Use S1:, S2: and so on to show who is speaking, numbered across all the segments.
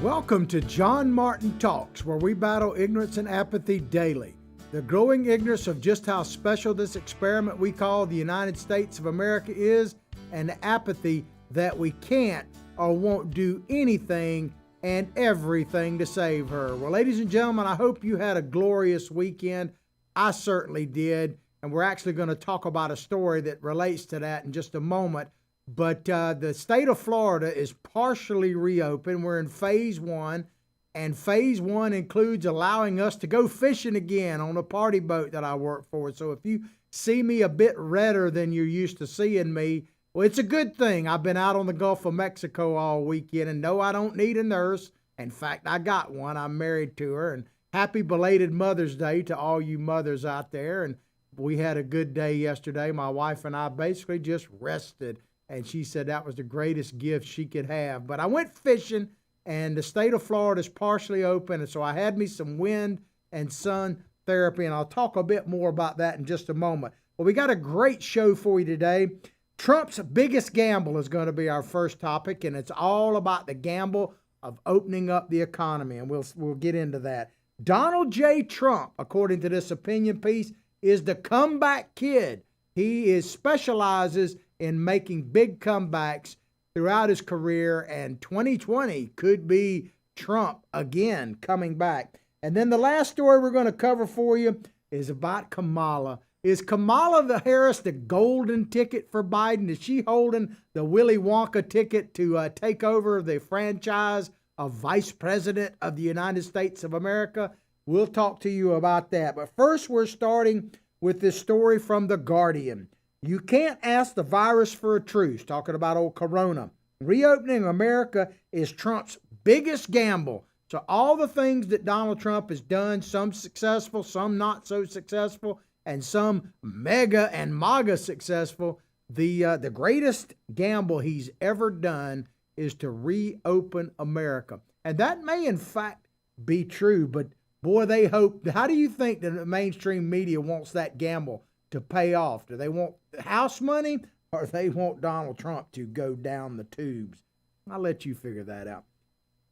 S1: Welcome to John Martin Talks, where we battle ignorance and apathy daily. The growing ignorance of just how special this experiment we call the United States of America is, and the apathy that we can't or won't do anything and everything to save her. Well, ladies and gentlemen, I hope you had a glorious weekend. I certainly did, and we're actually going to talk about a story that relates to that in just a moment. But the state of Florida is partially reopened. We're in phase one, and phase one includes allowing us to go fishing again on a party boat that I work for. So if you see me a bit redder than you're used to seeing me, well, it's a good thing. I've been out on the Gulf of Mexico all weekend, and no, I don't need a nurse. In fact, I got one. I'm married to her, and happy belated Mother's Day to all you mothers out there. And we had a good day yesterday. My wife and I basically just rested. And she said that was the greatest gift she could have. But I went fishing, and the state of Florida is partially open. And so I had me some wind and sun therapy, and I'll talk a bit more about that in just a moment. Well, we got a great show for you today. Trump's biggest gamble is going to be our first topic, and it's all about the gamble of opening up the economy, and we'll get into that. Donald J. Trump, according to this opinion piece, is the comeback kid. He specializes in making big comebacks throughout his career, and 2020 could be Trump again coming back. And then the last story we're going to cover for you is about Kamala. Is Kamala Harris the golden ticket for Biden? Is she holding the Willy Wonka ticket to take over the franchise of Vice President of the United States of America? We'll talk to you about that. But first, we're starting with this story from The Guardian. You can't ask the virus for a truce, talking about old Corona. Reopening America is Trump's biggest gamble. So all the things that Donald Trump has done, some successful, some not so successful, and some mega and MAGA successful, the greatest gamble he's ever done is to reopen America. And that may in fact be true, but boy, they hope. How do you think the mainstream media wants that gamble to pay off? Do they want house money, or they want Donald Trump to go down the tubes? I'll let you figure that out.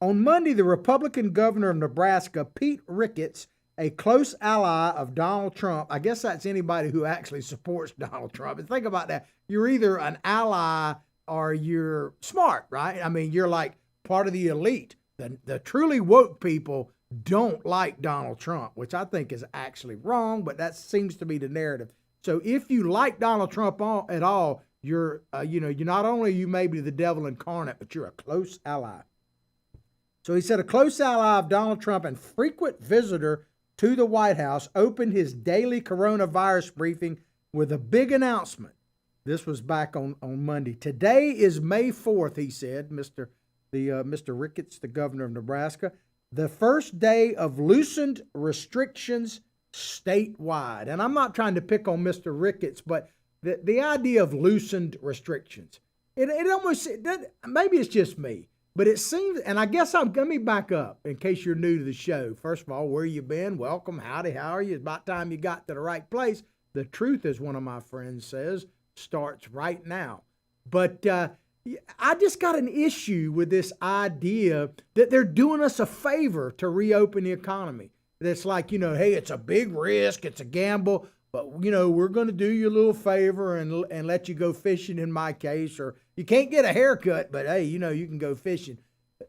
S1: On Monday, the Republican governor of Nebraska, Pete Ricketts, a close ally of Donald Trump, I guess that's anybody who actually supports Donald Trump. And think about that. You're either an ally or you're smart, right? I mean, you're like part of the elite. The truly woke people don't like Donald Trump, which I think is actually wrong, but that seems to be the narrative. So if you like Donald Trump at all, you're not only you may be the devil incarnate, but you're a close ally. So he said a close ally of Donald Trump and frequent visitor to the White House opened his daily coronavirus briefing with a big announcement. This was back on Monday. Today is May 4th, he said, Mr. Ricketts, the governor of Nebraska, the first day of loosened restrictions statewide. And I'm not trying to pick on Mr. Ricketts, but the idea of loosened restrictions, it almost, maybe it's just me, but it seems, and I guess let me back up in case you're new to the show. First of all, where you been? Welcome. Howdy. How are you? It's about time you got to the right place. The truth, as one of my friends says, starts right now. But I just got an issue with this idea that they're doing us a favor to reopen the economy. That's like, hey, it's a big risk, it's a gamble, but, we're going to do you a little favor and let you go fishing in my case, or you can't get a haircut, but hey, you can go fishing.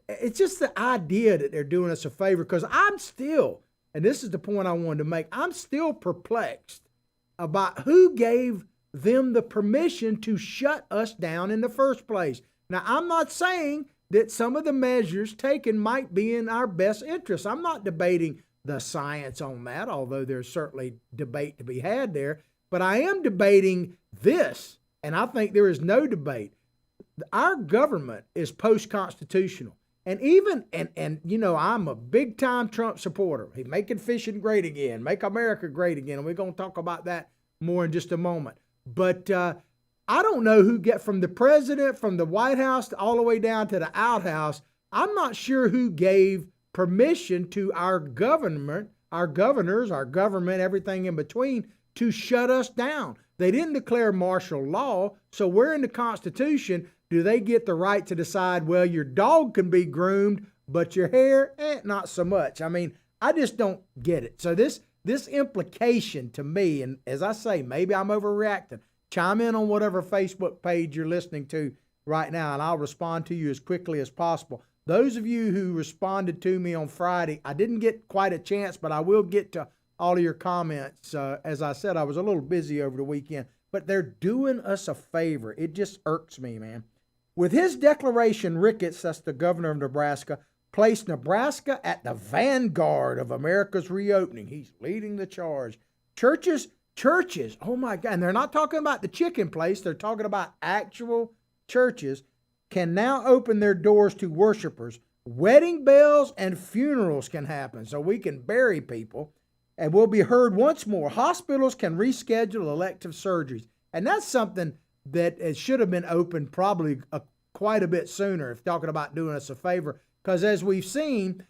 S1: It's just the idea that they're doing us a favor, because I'm still, and this is the point I wanted to make, I'm still perplexed about who gave them the permission to shut us down in the first place. Now, I'm not saying that some of the measures taken might be in our best interest. I'm not debating the science on that, although there's certainly debate to be had there. But I am debating this, and I think there is no debate. Our government is post-constitutional. And even, I'm a big-time Trump supporter. He's making fishing great again, make America great again, and we're going to talk about that more in just a moment. But I don't know who from the president, from the White House, all the way down to the outhouse, I'm not sure who gave permission to our government, our governors, our government, everything in between, to shut us down. They didn't declare martial law, so where in the Constitution do they get the right to decide, well, your dog can be groomed, but your hair, not so much? I mean, I just don't get it. So this implication to me, and as I say, maybe I'm overreacting, chime in on whatever Facebook page you're listening to right now, and I'll respond to you as quickly as possible. Those of you who responded to me on Friday, I didn't get quite a chance, but I will get to all of your comments. As I said, I was a little busy over the weekend, but they're doing us a favor. It just irks me, man. With his declaration, Ricketts, that's the governor of Nebraska, placed Nebraska at the vanguard of America's reopening. He's leading the charge. Churches, oh my God, and they're not talking about the chicken place. They're talking about actual churches can now open their doors to worshipers. Wedding bells and funerals can happen, so we can bury people and will be heard once more. Hospitals can reschedule elective surgeries. And that's something that it should have been open probably quite a bit sooner, if talking about doing us a favor. Because as we've seen,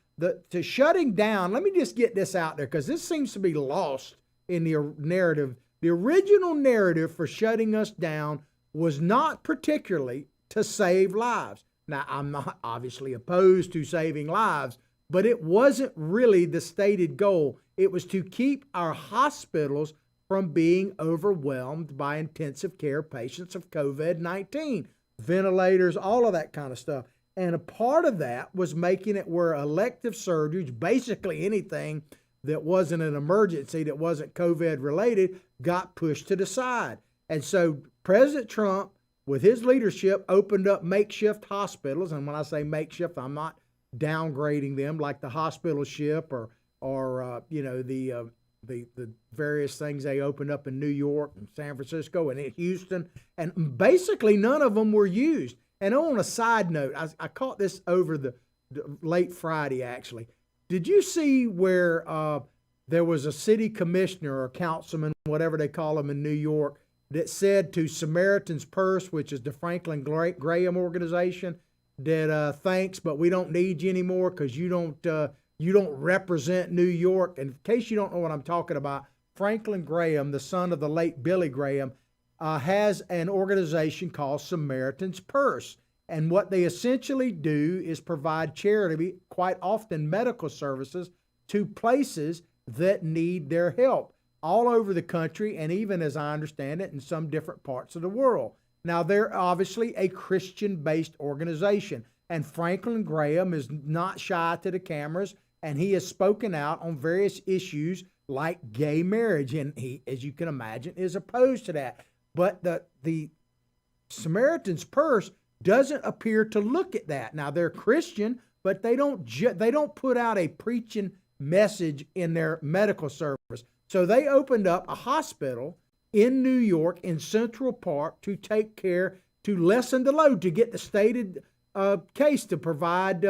S1: to shutting down, let me just get this out there, because this seems to be lost in the narrative. The original narrative for shutting us down was not particularly to save lives. Now, I'm not obviously opposed to saving lives, but it wasn't really the stated goal. It was to keep our hospitals from being overwhelmed by intensive care patients of COVID-19, ventilators, all of that kind of stuff. And a part of that was making it where elective surgeries, basically anything that wasn't an emergency, that wasn't COVID related, got pushed to the side. And so President Trump, with his leadership, opened up makeshift hospitals. And when I say makeshift, I'm not downgrading them like the hospital ship or the various things they opened up in New York and San Francisco and in Houston. And basically none of them were used. And on a side note, I caught this over the late Friday, actually. Did you see where there was a city commissioner or councilman, whatever they call them in New York, that said to Samaritan's Purse, which is the Franklin Graham organization, that thanks, but we don't need you anymore because you don't represent New York. And in case you don't know what I'm talking about, Franklin Graham, the son of the late Billy Graham, has an organization called Samaritan's Purse. And what they essentially do is provide charity, quite often medical services, to places that need their help all over the country, and even, as I understand it, in some different parts of the world. Now, they're obviously a Christian-based organization, and Franklin Graham is not shy to the cameras, and he has spoken out on various issues like gay marriage, and he, as you can imagine, is opposed to that. But the Samaritan's Purse doesn't appear to look at that. Now, they're Christian, but they don't put out a preaching message in their medical service. So they opened up a hospital in New York in Central Park to take care, to lessen the load, to get the stated case to provide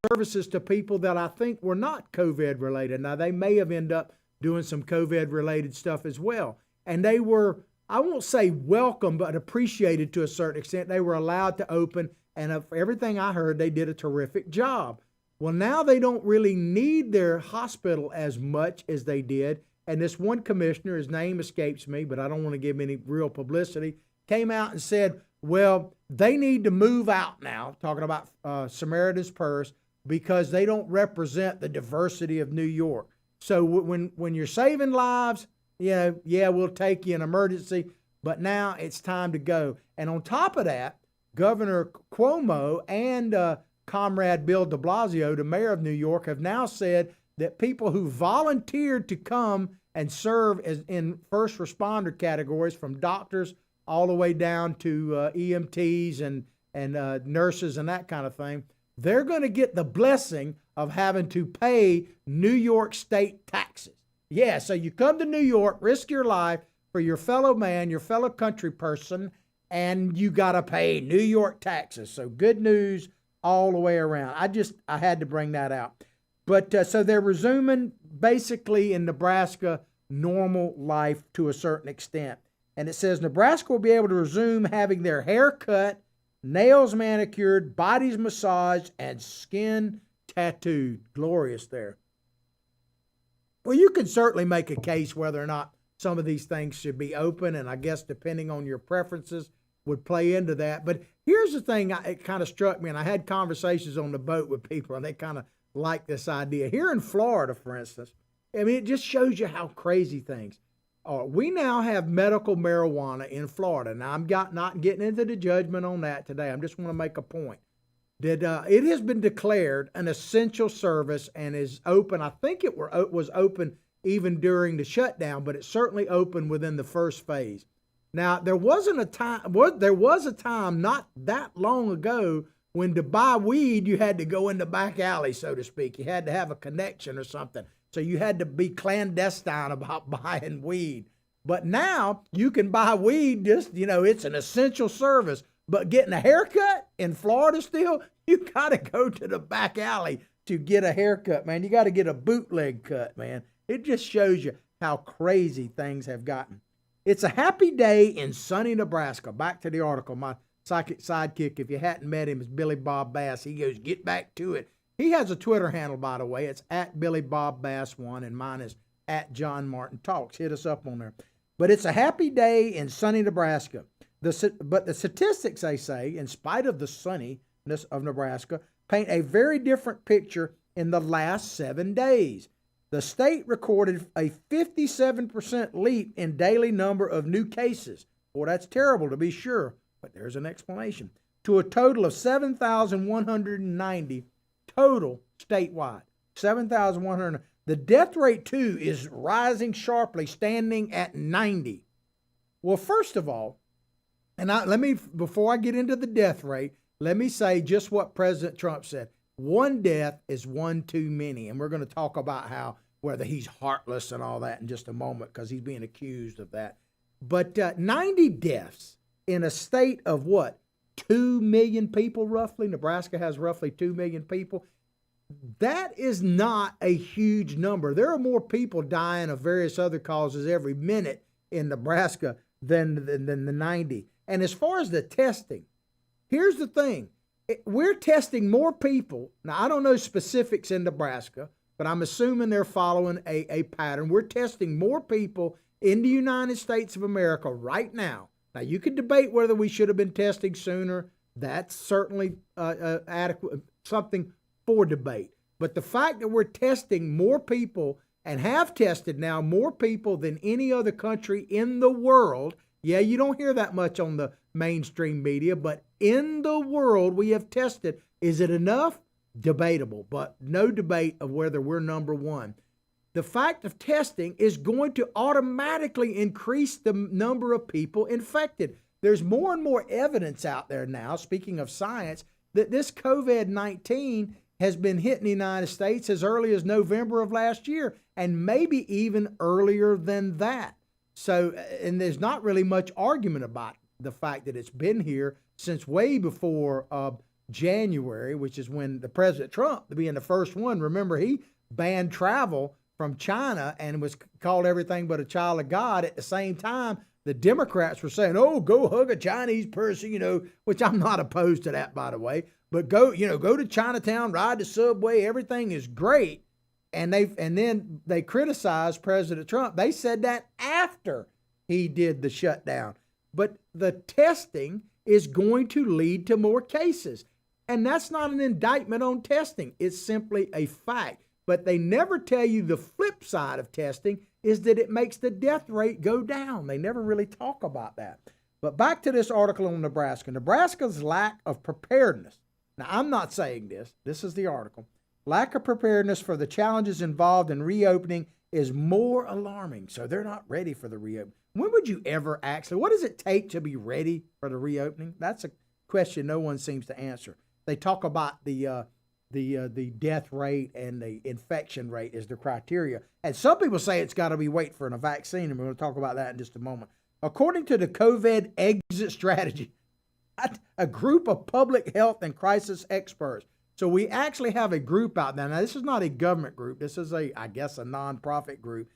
S1: services to people that I think were not COVID related. Now, they may have ended up doing some COVID related stuff as well. And they were, I won't say welcome, but appreciated to a certain extent. They were allowed to open, and of everything I heard, they did a terrific job. Well, now they don't really need their hospital as much as they did. And this one commissioner, his name escapes me, but I don't want to give any real publicity, came out and said, well, they need to move out now, talking about Samaritan's Purse, because they don't represent the diversity of New York. So when you're saving lives, yeah, we'll take you in emergency, but now it's time to go. And on top of that, Governor Cuomo and Comrade Bill de Blasio, the mayor of New York, have now said that people who volunteered to come and serve as in first responder categories, from doctors all the way down to EMTs and nurses and that kind of thing, they're going to get the blessing of having to pay New York state taxes. Yeah, so you come to New York, risk your life for your fellow man, your fellow country person, and you got to pay New York taxes. So good news all the way around. I had to bring that out. But so they're resuming basically in Nebraska normal life to a certain extent. And it says Nebraska will be able to resume having their hair cut, nails manicured, bodies massaged, and skin tattooed. Glorious there. Well, you can certainly make a case whether or not some of these things should be open, and I guess depending on your preferences would play into that. But here's the thing, it kind of struck me, and I had conversations on the boat with people, and they kind of like this idea. Here in Florida, for instance, I mean, it just shows you how crazy things are. We now have medical marijuana in Florida. Now, I'm not getting into the judgment on that today. I just want to make a point that it has been declared an essential service and is open. I think it was open even during the shutdown, but it certainly opened within the first phase. Now, there was a time not that long ago when to buy weed, you had to go in the back alley, so to speak. You had to have a connection or something. So you had to be clandestine about buying weed. But now you can buy weed, just, it's an essential service. But getting a haircut in Florida still, you got to go to the back alley to get a haircut, man. You got to get a bootleg cut, man. It just shows you how crazy things have gotten. It's a happy day in sunny Nebraska. Back to the article. My sidekick, if you hadn't met him, is Billy Bob Bass. He goes, get back to it. He has a Twitter handle, by the way. It's at Billy Bob Bass 1, and mine is at John Martin Talks. Hit us up on there. But it's a happy day in sunny Nebraska. But the statistics, they say, in spite of the sunniness of Nebraska, paint a very different picture in the last 7 days. The state recorded a 57% leap in daily number of new cases. Boy, that's terrible to be sure, but there's an explanation. To a total of 7,190 total statewide. 7,100. The death rate, too, is rising sharply, standing at 90. Well, first of all, before I get into the death rate, let me say just what President Trump said. One death is one too many. And we're going to talk about whether he's heartless and all that in just a moment, because he's being accused of that. But 90 deaths in a state of what? 2 million people roughly. Nebraska has roughly 2 million people. That is not a huge number. There are more people dying of various other causes every minute in Nebraska than the 90. And as far as the testing, here's the thing. We're testing more people. Now, I don't know specifics in Nebraska, but I'm assuming they're following a pattern. We're testing more people in the United States of America right now. Now, you could debate whether we should have been testing sooner. That's certainly adequate, something for debate. But the fact that we're testing more people and have tested now more people than any other country in the world. Yeah, you don't hear that much on the mainstream media, but in the world we have tested. Is it enough? Debatable, but no debate of whether we're number one. The fact of testing is going to automatically increase the number of people infected. There's more and more evidence out there now, speaking of science, that this COVID-19 has been hitting the United States as early as November of last year, and maybe even earlier than that. So, and there's not really much argument about the fact that it's been here since way before January, which is when the President Trump, being the first one, remember, he banned travel from China and was called everything but a child of God. At the same time, the Democrats were saying, oh, go hug a Chinese person, which I'm not opposed to that, by the way. But go to Chinatown, ride the subway, everything is great. And then they criticized President Trump. They said that after he did the shutdown. But the testing is going to lead to more cases. And that's not an indictment on testing. It's simply a fact. But they never tell you the flip side of testing is that it makes the death rate go down. They never really talk about that. But back to this article on Nebraska. Nebraska's lack of preparedness. Now, I'm not saying this. This is the article. Lack of preparedness for the challenges involved in reopening is more alarming. So they're not ready for the reopening. When would you ever what does it take to be ready for the reopening? That's a question no one seems to answer. They talk about the death rate and the infection rate as the criteria. And some people say it's got to be wait for a vaccine, and we're going to talk about that in just a moment. According to the COVID exit strategy, a group of public health and crisis experts. So we actually have a group out there. Now, this is not a government group. This is a nonprofit group.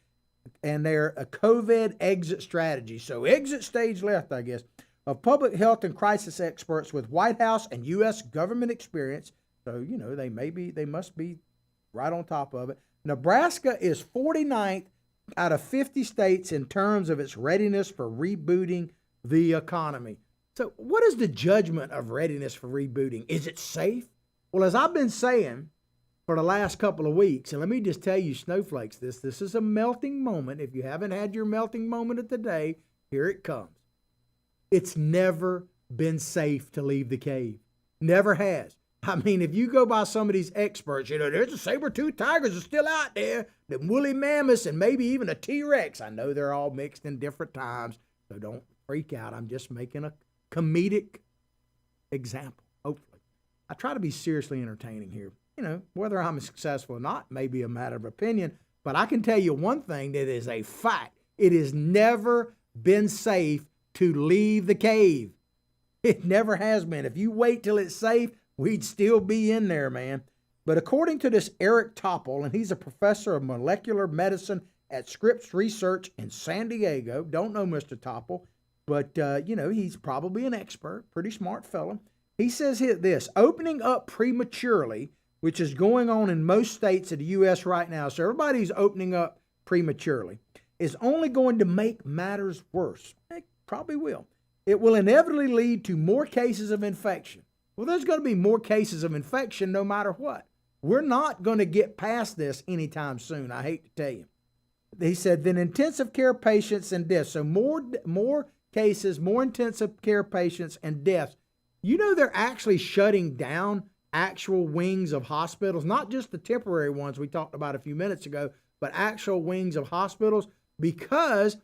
S1: And they're a COVID exit strategy. So exit stage left, I guess, of public health and crisis experts with White House and U.S. government experience. So, they must be right on top of it. Nebraska is 49th out of 50 states in terms of its readiness for rebooting the economy. So what is the judgment of readiness for rebooting? Is it safe? Well, as I've been saying for the last couple of weeks, and let me just tell you, snowflakes, this is a melting moment. If you haven't had your melting moment of the day, here it comes. It's never been safe to leave the cave. Never has. I mean, if you go by some of these experts, there's the saber-toothed tigers are still out there, the woolly mammoths, and maybe even a T-Rex. I know they're all mixed in different times, so don't freak out. I'm just making a comedic example, hopefully. I try to be seriously entertaining here. Whether I'm successful or not may be a matter of opinion, but I can tell you one thing that is a fact. It has never been safe to leave the cave. It never has been. If you wait till it's safe, we'd still be in there, man. But according to this Eric Topol, and he's a professor of molecular medicine at Scripps Research in San Diego. Don't know Mr. Topol, but, he's probably an expert, pretty smart fellow. He says this, opening up prematurely, which is going on in most states of the U.S. right now, so everybody's opening up prematurely, is only going to make matters worse. It probably will. It will inevitably lead to more cases of infection. Well, there's going to be more cases of infection no matter what. We're not going to get past this anytime soon, I hate to tell you. He said, then intensive care patients and deaths. So more cases, more intensive care patients and deaths. They're actually shutting down actual wings of hospitals, not just the temporary ones we talked about a few minutes ago, but actual wings of hospitals, because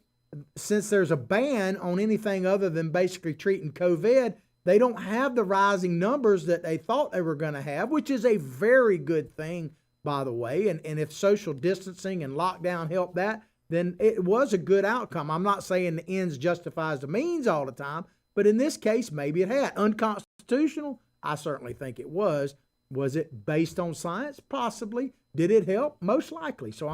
S1: since there's a ban on anything other than basically treating COVID, they don't have the rising numbers that they thought they were going to have, which is a very good thing, by the way. And if social distancing and lockdown helped that, then it was a good outcome. I'm not saying the ends justifies the means all the time, but in this case, maybe it had. Unconstitutional? I certainly think it was. Was it based on science? Possibly. Did it help? Most likely. So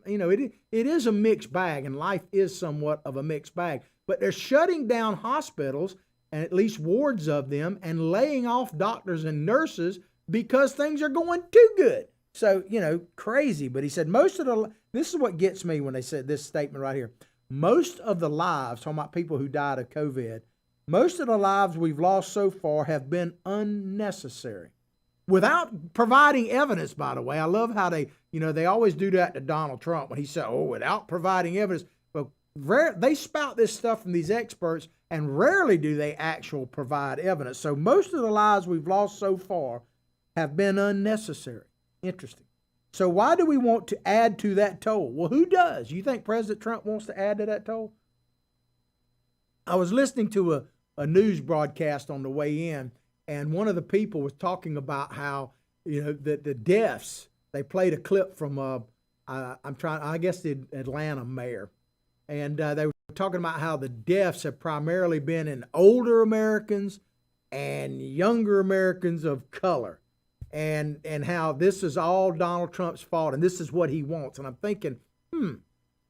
S1: it is a mixed bag, and life is somewhat of a mixed bag. But they're shutting down hospitals, and at least wards of them, and laying off doctors and nurses because things are going too good. So, crazy. But he said this is what gets me when they said this statement right here. Most of the lives, talking about people who died of COVID, most of the lives we've lost so far have been unnecessary. Without providing evidence, by the way. I love how they always do that to Donald Trump when he said, without providing evidence. Well, they spout this stuff from these experts, and rarely do they actually provide evidence. So most of the lives we've lost so far have been unnecessary. Interesting. So why do we want to add to that toll? Well, who does? You think President Trump wants to add to that toll? I was listening to a news broadcast on the way in, and one of the people was talking about how, the deaths, they played a clip from, the Atlanta mayor. And they were talking about how the deaths have primarily been in older Americans and younger Americans of color. And how this is all Donald Trump's fault, and this is what he wants. And I'm thinking,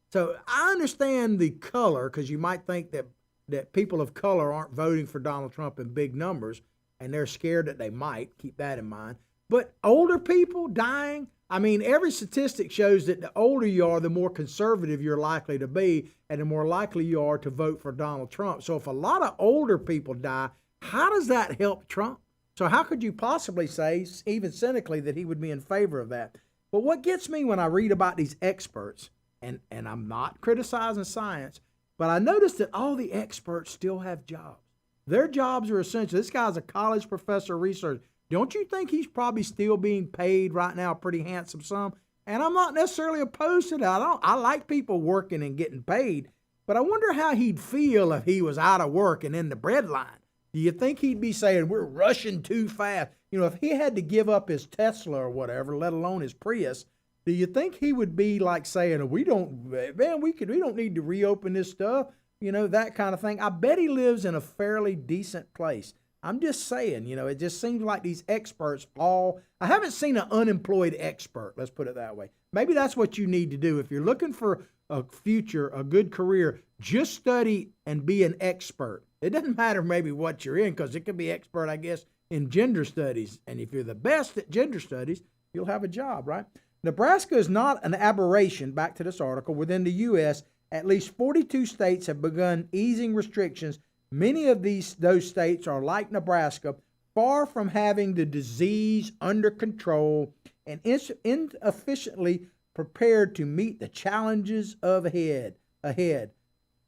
S1: So I understand the color, because you might think that people of color aren't voting for Donald Trump in big numbers, and they're scared that they might. Keep that in mind. But older people dying, every statistic shows that the older you are, the more conservative you're likely to be, and the more likely you are to vote for Donald Trump. So if a lot of older people die, how does that help Trump? So how could you possibly say, even cynically, that he would be in favor of that? But what gets me when I read about these experts, and I'm not criticizing science, but I noticed that all the experts still have jobs. Their jobs are essential. This guy's a college professor of research. Don't you think he's probably still being paid right now a pretty handsome sum? And I'm not necessarily opposed to that. I like people working and getting paid, but I wonder how he'd feel if he was out of work and in the breadline. Do you think he'd be saying, we're rushing too fast? If he had to give up his Tesla or whatever, let alone his Prius, do you think he would be like saying, we don't need to reopen this stuff, that kind of thing? I bet he lives in a fairly decent place. I'm just saying, it just seems like these experts I haven't seen an unemployed expert, let's put it that way. Maybe that's what you need to do. If you're looking for a future, a good career, just study and be an expert. It doesn't matter maybe what you're in, because it could be expert, I guess, in gender studies. And if you're the best at gender studies, you'll have a job, right? Nebraska is not an aberration, back to this article. Within the U.S., at least 42 states have begun easing restrictions. Many of those states are like Nebraska, far from having the disease under control and insufficiently prepared to meet the challenges ahead.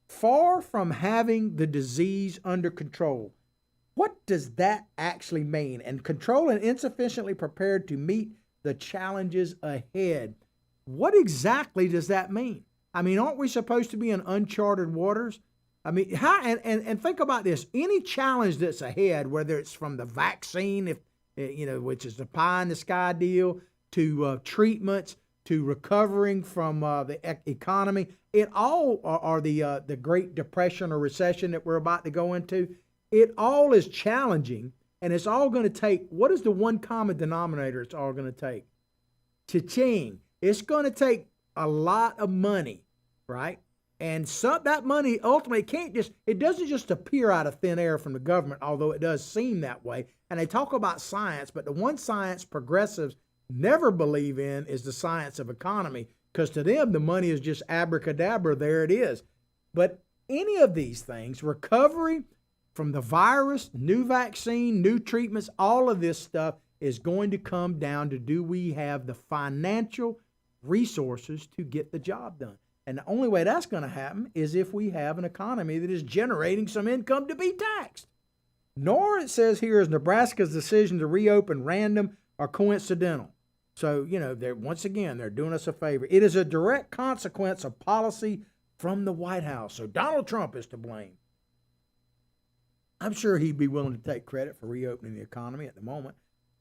S1: Far from having the disease under control. What does that actually mean? And control and insufficiently prepared to meet the challenges ahead. What exactly does that mean? I mean, aren't we supposed to be in uncharted waters? I mean, and think about this. Any challenge that's ahead, whether it's from the vaccine, which is the pie in the sky deal, to treatments, to recovering from the economy, it all are the Great Depression or recession that we're about to go into. It all is challenging, and it's all going to take, what is the one common denominator it's all going to take? Cha-ching. It's going to take a lot of money, right? And that money ultimately it doesn't just appear out of thin air from the government, although it does seem that way. And they talk about science, but the one science progressives never believe in is the science of economy, because to them, the money is just abracadabra, there it is. But any of these things, recovery from the virus, new vaccine, new treatments, all of this stuff is going to come down to, do we have the financial resources to get the job done? And the only way that's going to happen is if we have an economy that is generating some income to be taxed. Nor, it says here, is Nebraska's decision to reopen random or coincidental. So, once again, they're doing us a favor. It is a direct consequence of policy from the White House. So Donald Trump is to blame. I'm sure he'd be willing to take credit for reopening the economy at the moment.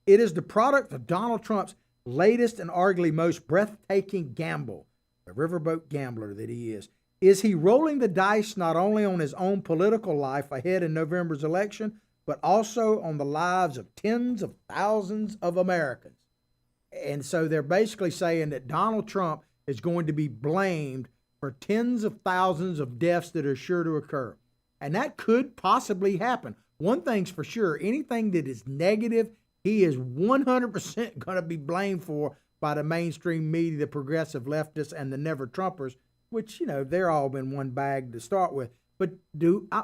S1: It is the product of Donald Trump's latest and arguably most breathtaking gamble, the riverboat gambler that he is. Is he rolling the dice not only on his own political life ahead in November's election, but also on the lives of tens of thousands of Americans? And so they're basically saying that Donald Trump is going to be blamed for tens of thousands of deaths that are sure to occur. And that could possibly happen. One thing's for sure, anything that is negative, he is 100% going to be blamed for by the mainstream media, the progressive leftists, and the never-Trumpers, which, they're all been one bag to start with. But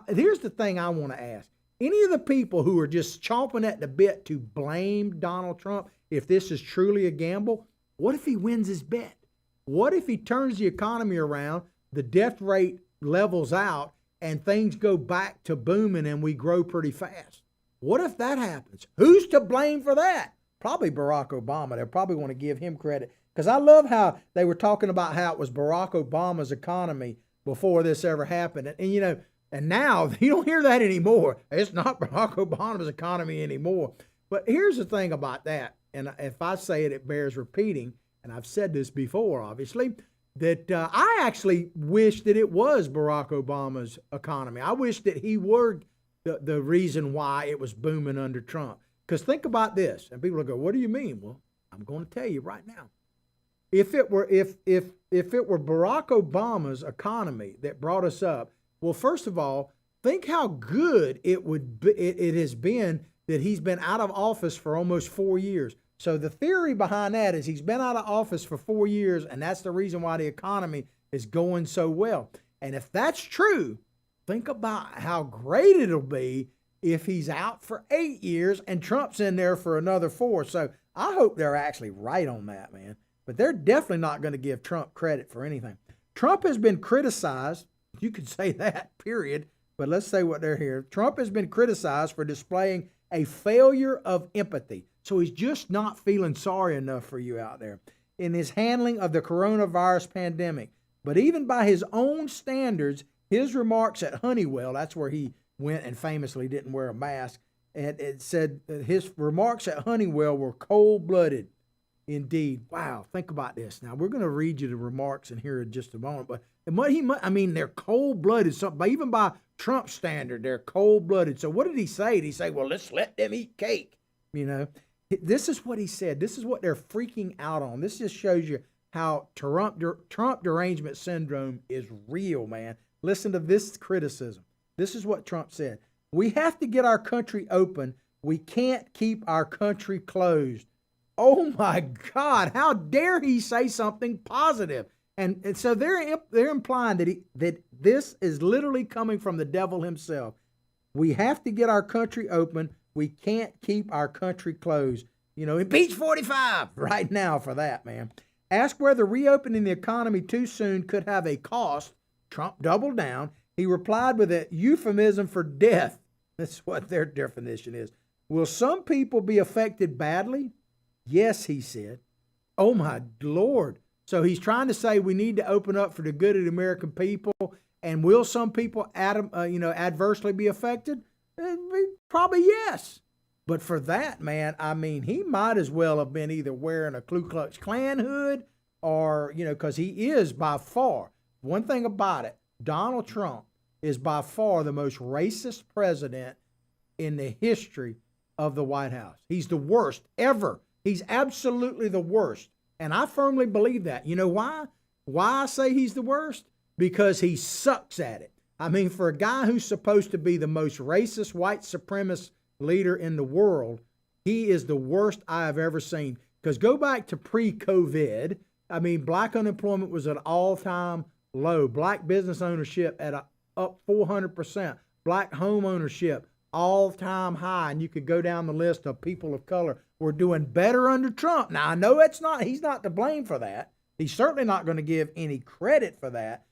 S1: here's the thing I want to ask. Any of the people who are just chomping at the bit to blame Donald Trump, if this is truly a gamble, what if he wins his bet? What if he turns the economy around, the death rate levels out, and things go back to booming and we grow pretty fast? What if that happens? Who's to blame for that? Probably Barack Obama. They'll probably want to give him credit, because I love how they were talking about how it was Barack Obama's economy before this ever happened. And now you don't hear that anymore. It's not Barack Obama's economy anymore. But here's the thing about that, and if I say it, it bears repeating, and I've said this before, obviously, that I actually wish that it was Barack Obama's economy. I wish that he were the reason why it was booming under Trump. Because think about this, and people will go, "What do you mean?" Well, I'm going to tell you right now. If it were Barack Obama's economy that brought us up, well, first of all, think how good it has been that he's been out of office for almost 4 years. So the theory behind that is he's been out of office for 4 years, and that's the reason why the economy is going so well. And if that's true, think about how great it'll be if he's out for 8 years and Trump's in there for another 4. So I hope they're actually right on that, man. But they're definitely not going to give Trump credit for anything. Trump has been criticized. You could say that, period. But let's say what they're here. Trump has been criticized for displaying a failure of empathy. So he's just not feeling sorry enough for you out there in his handling of the coronavirus pandemic. But even by his own standards, his remarks at Honeywell, that's where he went and famously didn't wear a mask, and it said that his remarks at Honeywell were cold-blooded indeed. Wow, think about this. Now, we're going to read you the remarks in here in just a moment, but they're cold-blooded. Even by Trump's standard, they're cold-blooded. So what did he say? Did he say, well, let's let them eat cake? This is what he said. This is what they're freaking out on. This just shows you how Trump derangement syndrome is real, man. Listen to this criticism. This is what Trump said. We have to get our country open. We can't keep our country closed. Oh my God, how dare he say something positive? And so they're implying that this is literally coming from the devil himself. We have to get our country open. We can't keep our country closed. Impeach 45 right now for that, man. Asked whether reopening the economy too soon could have a cost, Trump doubled down. He replied with a euphemism for death. That's what their definition is. Will some people be affected badly? Yes, he said. Oh my Lord. So he's trying to say we need to open up for the good of the American people. And will some people adversely be affected? Probably yes. But for that, man, I mean, he might as well have been either wearing a Ku Klux Klan hood or, because he is by far, one thing about it, Donald Trump is by far the most racist president in the history of the White House. He's the worst ever. He's absolutely the worst. And I firmly believe that. You know why? Why I say he's the worst? Because he sucks at it. I mean, for a guy who's supposed to be the most racist, white supremacist leader in the world, he is the worst I have ever seen. Because go back to pre-COVID, I mean, black unemployment was at an all-time low. Black business ownership at up 400%. Black home ownership, all-time high. And you could go down the list of people of color. We're doing better under Trump. Now, I know he's not to blame for that. He's certainly not going to give any credit for that.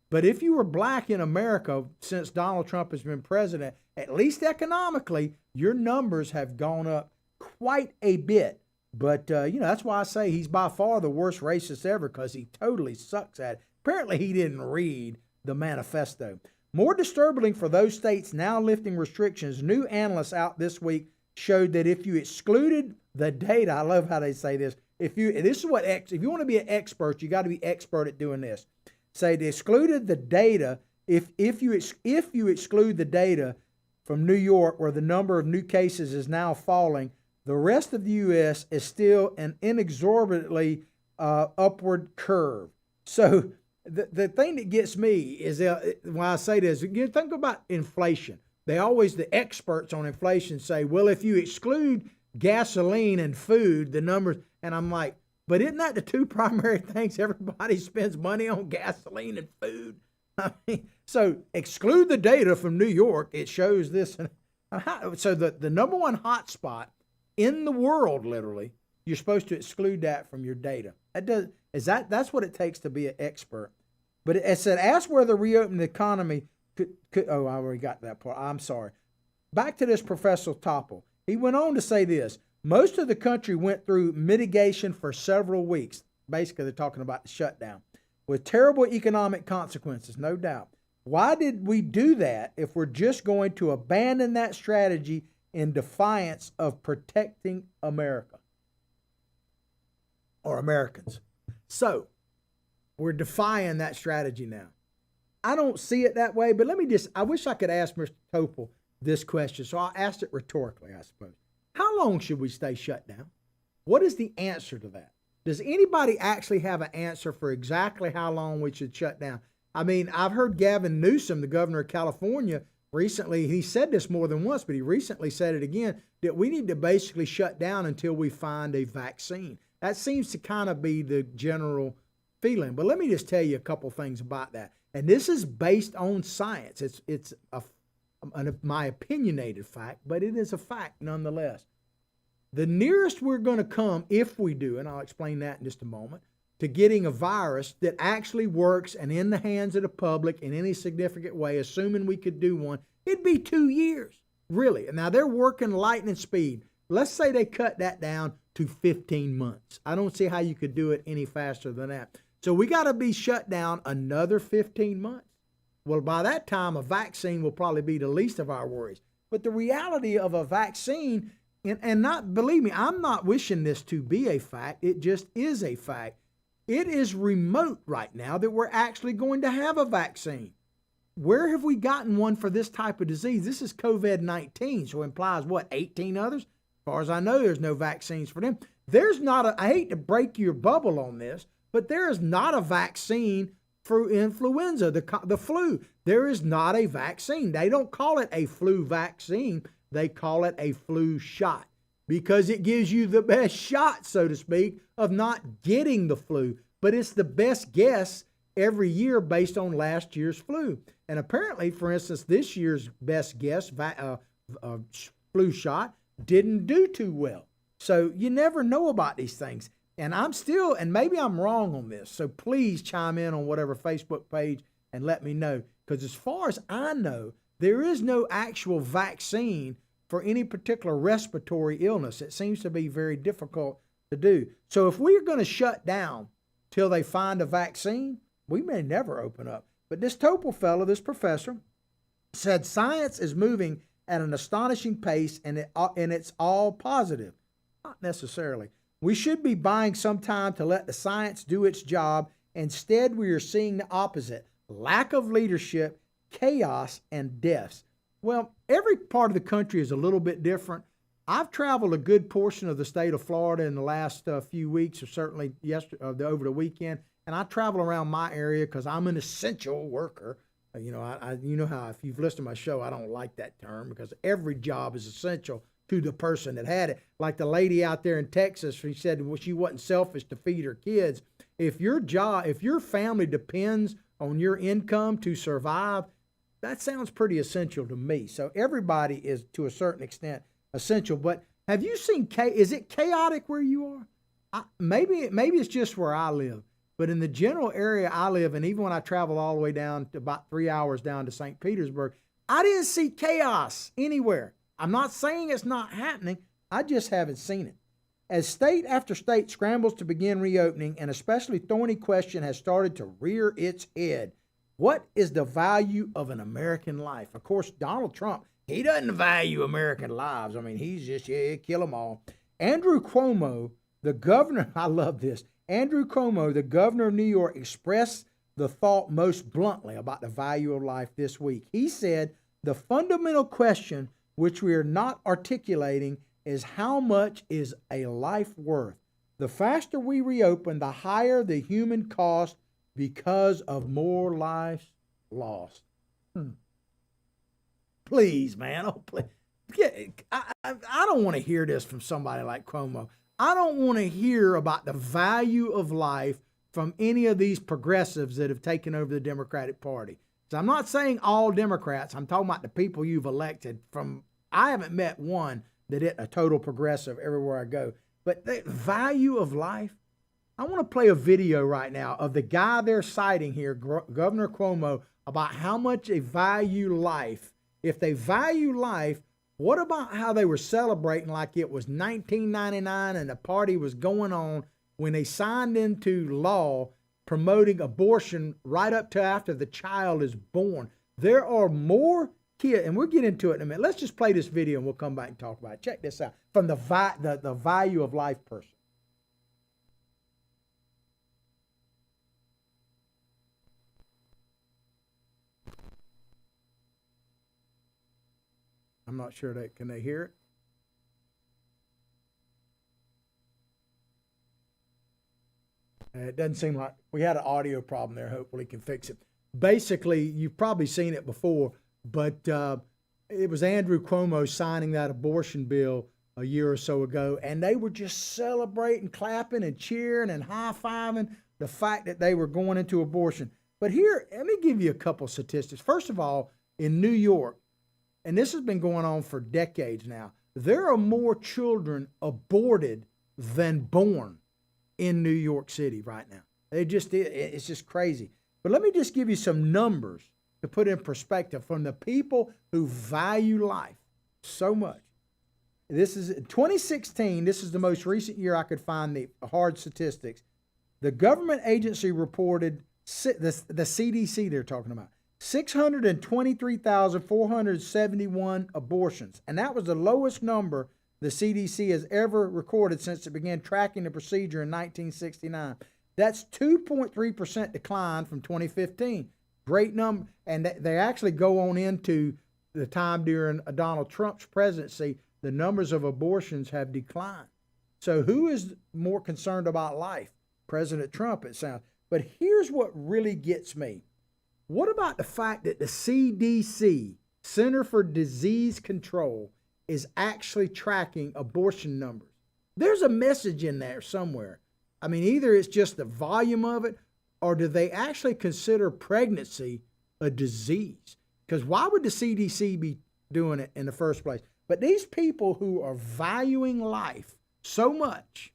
S1: But if you were black in America since Donald Trump has been president, at least economically, your numbers have gone up quite a bit. But, that's why I say he's by far the worst racist ever, because he totally sucks at it. Apparently, he didn't read the manifesto. More disturbing for those states now lifting restrictions, new analysts out this week showed that if you excluded the data, I love how they say this. If you want to be an expert, you got to be expert at doing this. Say they excluded the data. If you exclude the data from New York, where the number of new cases is now falling, the rest of the U.S. is still an inexorably upward curve. So the thing that gets me is when I say this, think about inflation. The experts on inflation say, well, if you exclude gasoline and food, the numbers, and I'm like, but isn't that the two primary things everybody spends money on, gasoline and food? I mean, so exclude the data from New York. It shows this. So the number one hot spot in the world, literally, you're supposed to exclude that from your data. That's what it takes to be an expert. But it said, ask whether reopening the economy could, I already got that part. I'm sorry. Back to this Professor Topol. He went on to say this. Most of the country went through mitigation for several weeks. Basically, they're talking about the shutdown with terrible economic consequences, no doubt. Why did we do that if we're just going to abandon that strategy in defiance of protecting America or Americans? So we're defying that strategy now. I don't see it that way, but I wish I could ask Mr. Topol this question. So I'll ask it rhetorically, I suppose. How long should we stay shut down? What is the answer to that? Does anybody actually have an answer for exactly how long we should shut down? I mean, I've heard Gavin Newsom, the governor of California, recently, he said this more than once, but he recently said it again, that we need to basically shut down until we find a vaccine. That seems to kind of be the general feeling. But let me just tell you a couple things about that. And this is based on science. It's my opinionated fact, but it is a fact nonetheless. The nearest we're going to come, if we do, and I'll explain that in just a moment, to getting a virus that actually works and in the hands of the public in any significant way, assuming we could do one, it'd be 2 years, really. And now they're working lightning speed. Let's say they cut that down to 15 months. I don't see how you could do it any faster than that. So we got to be shut down another 15 months. Well, by that time, a vaccine will probably be the least of our worries. But the reality of a vaccine, and not, believe me, I'm not wishing this to be a fact. It just is a fact. It is remote right now that we're actually going to have a vaccine. Where have we gotten one for this type of disease? This is COVID-19, so it implies, 18 others? As far as I know, there's no vaccines for them. There's not I hate to break your bubble on this, but there is not a vaccine for influenza, the flu. There is not a vaccine. They don't call it a flu vaccine. They call it a flu shot. because it gives you the best shot, so to speak, of not getting the flu. But it's the best guess every year based on last year's flu. And apparently, for instance, this year's best guess flu shot didn't do too well. So you never know about these things. And I'm still, and maybe I'm wrong on this, so please chime in on whatever Facebook page and let me know. Because as far as I know, there is no actual vaccine for any particular respiratory illness. It seems to be very difficult to do. So if we're going to shut down till they find a vaccine, we may never open up. But this Topol fellow, this professor, said science is moving at an astonishing pace, and it's all positive. Not necessarily. We should be buying some time to let the science do its job. Instead, we are seeing the opposite: lack of leadership, chaos, and deaths. Well, every part of the country is a little bit different. I've traveled a good portion of the state of Florida in the last few weeks, or certainly over the weekend, and I travel around my area because I'm an essential worker. You know how if you've listened to my show, I don't like that term because every job is essential to the person that had it. Like the lady out there in Texas, she said she wasn't selfish to feed her kids. If your family depends on your income to survive, that sounds pretty essential to me. So everybody is, to a certain extent, essential. But have you seen, is it chaotic where you are? Maybe it's just where I live. But in the general area I live, and even when I travel all the way down to about 3 hours down to St. Petersburg, I didn't see chaos anywhere. I'm not saying it's not happening. I just haven't seen it. As state after state scrambles to begin reopening, an especially thorny question has started to rear its head. What is the value of an American life? Of course, Donald Trump, he doesn't value American lives. I mean, he's just, kill them all. Andrew Cuomo, the governor, I love this. Andrew Cuomo, the governor of New York, expressed the thought most bluntly about the value of life this week. He said, the fundamental question which we are not articulating is how much is a life worth? The faster we reopen, the higher the human cost because of more lives lost. Please, man. Oh, please. I don't want to hear this from somebody like Cuomo. I don't want to hear about the value of life from any of these progressives that have taken over the Democratic Party. So I'm not saying all Democrats. I'm talking about the people you've elected from. I haven't met one that is a total progressive everywhere I go. But the value of life, I want to play a video right now of the guy they're citing here, Governor Cuomo, about how much they value life. If they value life, what about how they were celebrating like it was 1999 and the party was going on when they signed into law promoting abortion right up to after the child is born? There are more kids, and we'll get into it in a minute. Let's just play this video and we'll come back and talk about it. Check this out from the value of life person. I'm not sure can they hear it? It doesn't seem like we had an audio problem there. Hopefully we can fix it. Basically, you've probably seen it before, but it was Andrew Cuomo signing that abortion bill a year or so ago, and they were just celebrating, clapping, and cheering and high-fiving the fact that they were going into abortion. But here, let me give you a couple statistics. First of all, in New York, and this has been going on for decades now, there are more children aborted than born in New York City right now. It's just crazy. But let me just give you some numbers to put in perspective from the people who value life so much. This is 2016. This is the most recent year I could find the hard statistics. The government agency reported, the CDC they're talking about, 623,471 abortions. And that was the lowest number the CDC has ever recorded since it began tracking the procedure in 1969. That's 2.3% decline from 2015. Great number. And they actually go on into the time during Donald Trump's presidency, the numbers of abortions have declined. So who is more concerned about life? President Trump, it sounds. But here's what really gets me. What about the fact that the CDC, Center for Disease Control, is actually tracking abortion numbers. There's a message in there somewhere. I mean, either it's just the volume of it, or do they actually consider pregnancy a disease? Because why would the CDC be doing it in the first place? But these people who are valuing life so much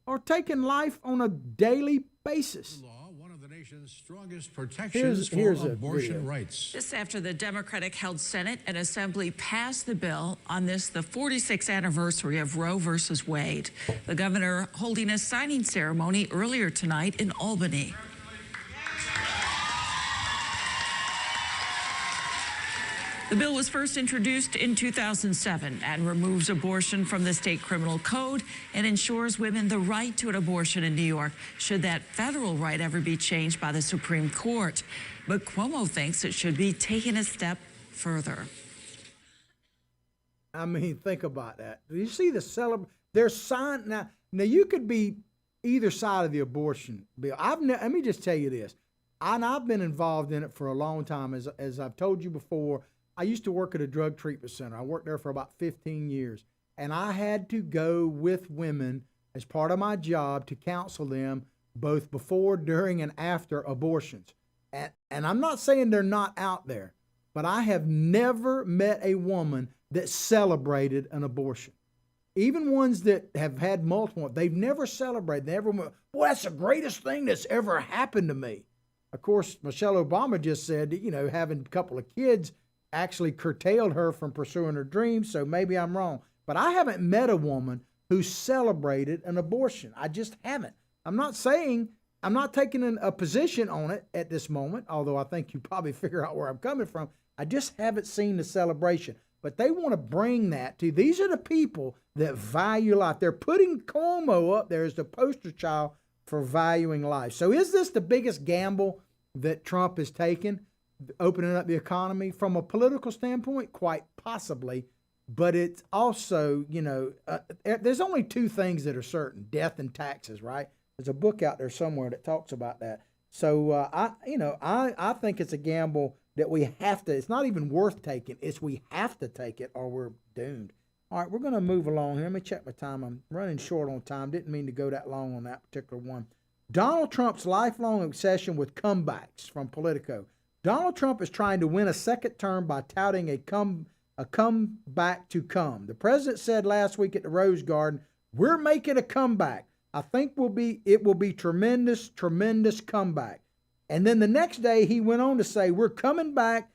S1: are taking life on a daily basis.
S2: One of the nation's strongest protections for abortion rights.
S3: Just after the Democratic-held Senate and Assembly passed the bill on the 46th anniversary of Roe versus Wade. The governor holding a signing ceremony earlier tonight in Albany. The bill was first introduced in 2007 and removes abortion from the state criminal code and ensures women the right to an abortion in New York, should that federal right ever be changed by the Supreme Court. But Cuomo thinks it should be taken a step further.
S1: I mean, think about that. Do you see the there's sign now you could be either side of the abortion bill. Let me just tell you this. I've been involved in it for a long time. As I've told you before, I used to work at a drug treatment center. I worked there for about 15 years, and I had to go with women as part of my job to counsel them both before, during, and after abortions. And I'm not saying they're not out there, but I have never met a woman that celebrated an abortion. Even ones that have had multiple, they've never celebrated. They never went, boy, that's the greatest thing that's ever happened to me. Of course, Michelle Obama just said that, having a couple of kids actually curtailed her from pursuing her dreams, so maybe I'm wrong. But I haven't met a woman who celebrated an abortion. I just haven't. I'm not taking a position on it at this moment, although I think you probably figure out where I'm coming from. I just haven't seen the celebration. But they want to bring that to, these are the people that value life. They're putting Cuomo up there as the poster child for valuing life. So is this the biggest gamble that Trump has taken? Opening up the economy from a political standpoint, quite possibly, but it's also, there's only two things that are certain: death and taxes, right? There's a book out there somewhere that talks about that. So I think it's a gamble that we have to. It's not even worth taking. We have to take it or we're doomed. All right, we're going to move along here. Let me check my time. I'm running short on time. Didn't mean to go that long on that particular one. Donald Trump's lifelong obsession with comebacks from Politico. Donald Trump is trying to win a second term by touting a comeback to come. The president said last week at the Rose Garden, "We're making a comeback. I think it will be tremendous, tremendous comeback." And then the next day he went on to say, "We're coming back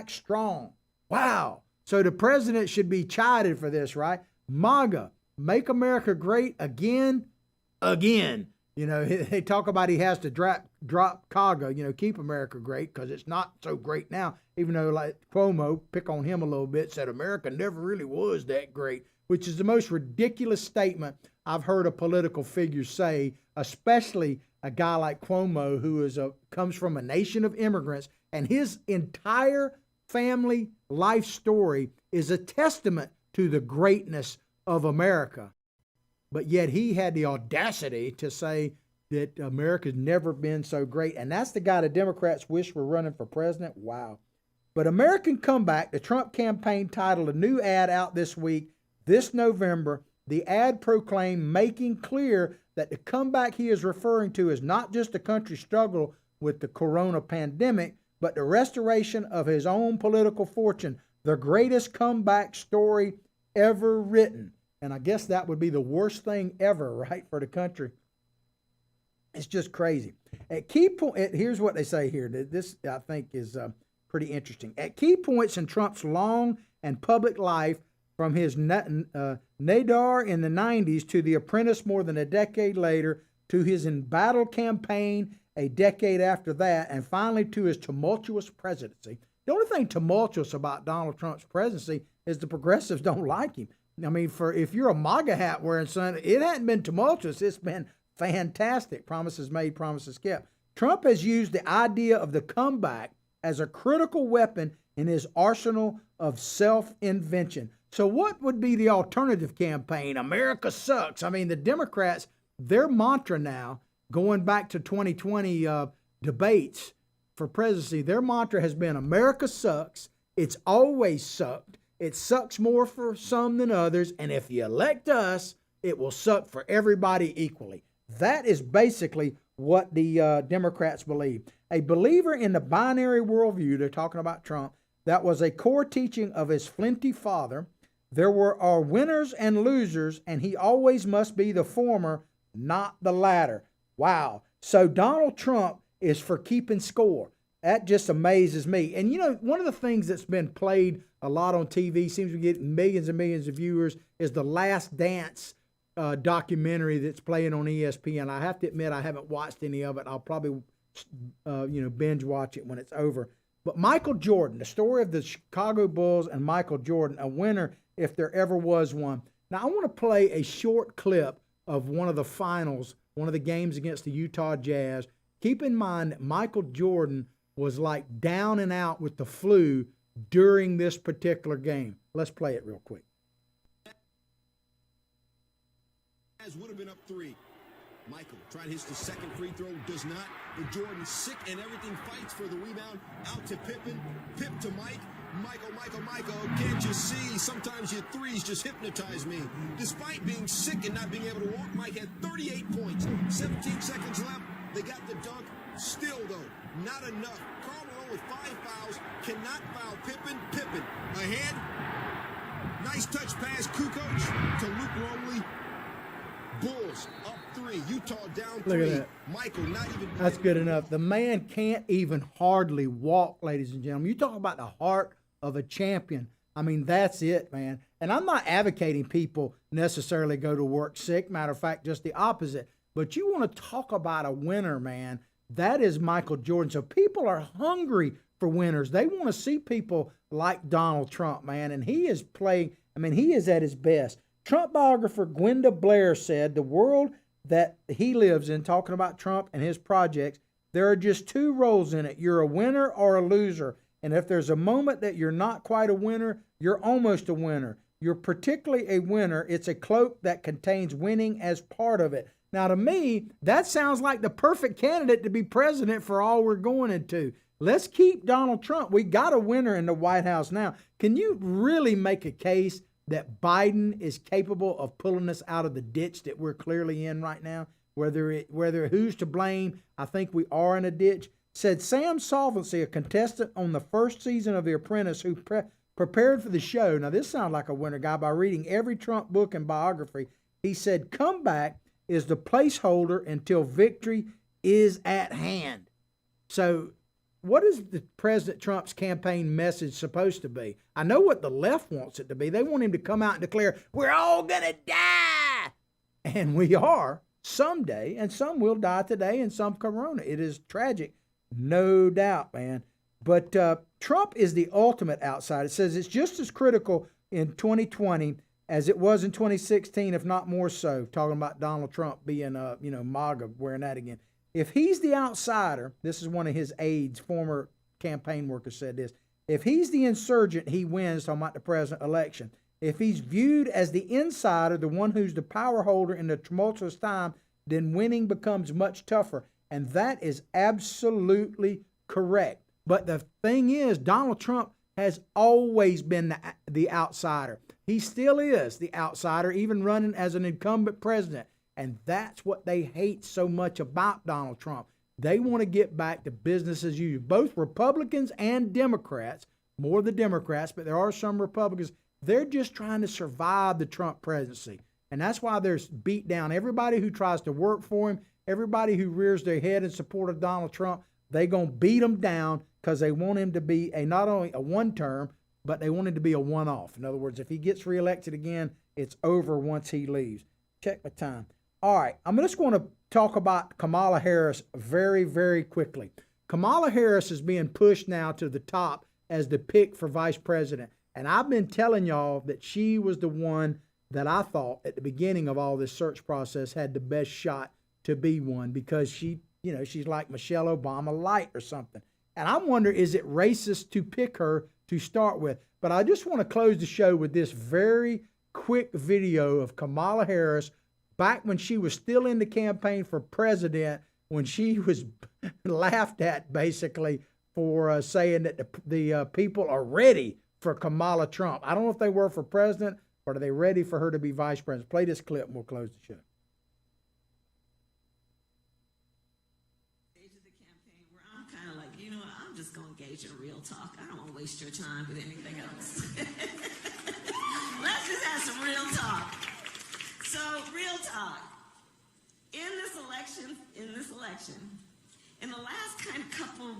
S1: strong." Wow. So the president should be chided for this, right? MAGA, make America great again. They talk about he has to drop CAGA, keep America great, because it's not so great now, even though, like Cuomo, pick on him a little bit, said America never really was that great, which is the most ridiculous statement I've heard a political figure say, especially a guy like Cuomo, who comes from a nation of immigrants, and his entire family life story is a testament to the greatness of America. But yet he had the audacity to say that America's never been so great. And that's the guy the Democrats wish were running for president. Wow. But American Comeback, the Trump campaign titled a new ad out this week, this November. The ad proclaimed, making clear that the comeback he is referring to is not just the country's struggle with the corona pandemic, but the restoration of his own political fortune, the greatest comeback story ever written. And I guess that would be the worst thing ever, right, for the country. It's just crazy. At key point, here's what they say here. This, I think, is pretty interesting. At key points in Trump's long and public life, from his nadir in the 90s to The Apprentice more than a decade later, to his embattled campaign a decade after that, and finally to his tumultuous presidency. The only thing tumultuous about Donald Trump's presidency is the progressives don't like him. I mean, if you're a MAGA hat wearing son, it hasn't been tumultuous. It's been fantastic. Promises made, promises kept. Trump has used the idea of the comeback as a critical weapon in his arsenal of self-invention. So what would be the alternative campaign? America sucks. I mean, the Democrats, their mantra now, going back to 2020 debates for presidency, their mantra has been America sucks. It's always sucked. It sucks more for some than others, and if you elect us, it will suck for everybody equally. That is basically what the Democrats believe. A believer in the binary worldview, they're talking about Trump, that was a core teaching of his flinty father. There are winners and losers, and he always must be the former, not the latter. Wow. So Donald Trump is for keeping score. That just amazes me. And you know, one of the things that's been played a lot on TV, seems to be getting millions and millions of viewers, is the Last Dance documentary that's playing on ESPN. I have to admit I haven't watched any of it. I'll probably binge watch it when it's over. But Michael Jordan, the story of the Chicago Bulls and Michael Jordan, a winner if there ever was one. Now I want to play a short clip of one of the finals, one of the games against the Utah Jazz. Keep in mind that Michael Jordan was like down and out with the flu during this particular game. Let's play it real quick.
S4: Would have been up 3. Michael trying to hit the second free throw, does not. But Jordan sick and everything, fights for the rebound. Out to Pippen, Pip to Mike. Michael, can't you see? Sometimes your threes just hypnotize me. Despite being sick and not being able to walk, Mike had 38 points. 17 seconds left. They got the dunk. Still, though, not enough. Karl Malone with 5 fouls. Cannot foul Pippen. Ahead. Nice touch pass, Kukoc to Luke Longley. Bulls up 3. Utah down 3.
S1: Look at that.
S4: Michael not even.
S1: That's good enough. The man can't even hardly walk, ladies and gentlemen. You talk about the heart of a champion. I mean, that's it, man. And I'm not advocating people necessarily go to work sick. Matter of fact, just the opposite. But you want to talk about a winner, man. That is Michael Jordan. So people are hungry for winners. They want to see people like Donald Trump, man. And he is playing, I mean, he is at his best. Trump biographer Gwenda Blair said the world that he lives in, talking about Trump and his projects, there are just 2 roles in it. You're a winner or a loser. And if there's a moment that you're not quite a winner, you're almost a winner. You're particularly a winner. It's a cloak that contains winning as part of it. Now, to me, that sounds like the perfect candidate to be president for all we're going into. Let's keep Donald Trump. We got a winner in the White House now. Can you really make a case that Biden is capable of pulling us out of the ditch that we're clearly in right now? Whether who's to blame, I think we are in a ditch. Said Sam Solvency, a contestant on the first season of The Apprentice, who prepared for the show. Now, this sounds like a winner guy by reading every Trump book and biography. He said, comeback is the placeholder until victory is at hand. So what is the President Trump's campaign message supposed to be? I know what the left wants it to be. They want him to come out and declare, we're all going to die. And we are someday, and some will die today, and some corona. It is tragic, no doubt, man. But Trump is the ultimate outsider. It says it's just as critical in 2020 as it was in 2016, if not more so, talking about Donald Trump being, MAGA, wearing that again. If he's the outsider, this is one of his aides, former campaign worker said this, if he's the insurgent, he wins, talking about the president election. If he's viewed as the insider, the one who's the power holder in the tumultuous time, then winning becomes much tougher. And that is absolutely correct. But the thing is, Donald Trump has always been the outsider. He still is the outsider, even running as an incumbent president. And that's what they hate so much about Donald Trump. They want to get back to business as usual. Both Republicans and Democrats, more the Democrats, but there are some Republicans, they're just trying to survive the Trump presidency. And that's why there's beat down everybody who tries to work for him, everybody who rears their head in support of Donald Trump. They're going to beat him down because they want him to be not only a one-term, but they want him to be a one-off. In other words, if he gets reelected again, it's over once he leaves. Check my time. All right, I'm just going to talk about Kamala Harris very, very quickly. Kamala Harris is being pushed now to the top as the pick for vice president. And I've been telling y'all that she was the one that I thought at the beginning of all this search process had the best shot to be one because she's like Michelle Obama light or something. And I wonder, is it racist to pick her to start with? But I just want to close the show with this very quick video of Kamala Harris back when she was still in the campaign for president, when she was laughed at basically for saying that the people are ready for Kamala Trump. I don't know if they were for president, but are they ready for her to be vice president? Play this clip and we'll close the show.
S5: I'm kind of like, you know what, I'm just going to engage in real talk. I don't want to waste your time with anything else. Let's just have some real talk. So, real talk. In this election, in the last kind of couple,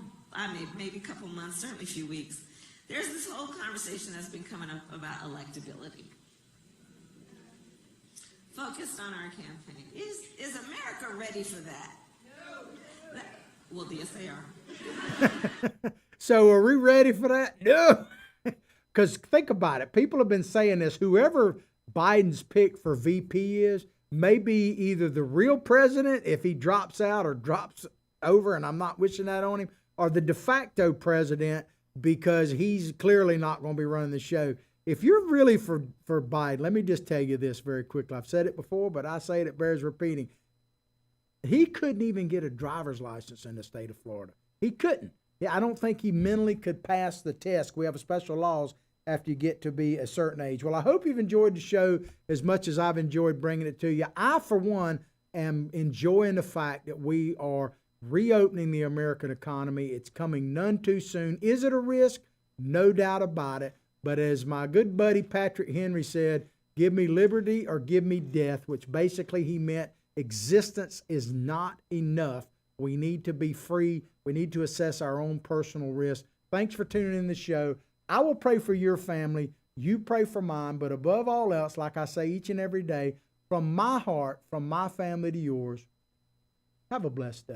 S5: maybe couple months, certainly a few weeks, there's this whole conversation that's been coming up about electability. Focused on our campaign. Is America ready for that? No. Well, yes, they are.
S1: So are we ready for that? No. Because think about it. People have been saying this. Whoever Biden's pick for VP is may be either the real president if he drops out or drops over, and I'm not wishing that on him, or the de facto president because he's clearly not going to be running the show. If you're really for Biden, let me just tell you this very quickly. I've said it before, but I say it bears repeating. He couldn't even get a driver's license in the state of Florida. He couldn't. Yeah, I don't think he mentally could pass the test. We have special laws after you get to be a certain age. Well, I hope you've enjoyed the show as much as I've enjoyed bringing it to you. I, for one, am enjoying the fact that we are reopening the American economy. It's coming none too soon. Is it a risk? No doubt about it. But as my good buddy Patrick Henry said, give me liberty or give me death, which basically he meant existence is not enough. We need to be free. We need to assess our own personal risk. Thanks for tuning in the show. I will pray for your family. You pray for mine. But above all else, like I say each and every day, from my heart, from my family to yours, have a blessed day.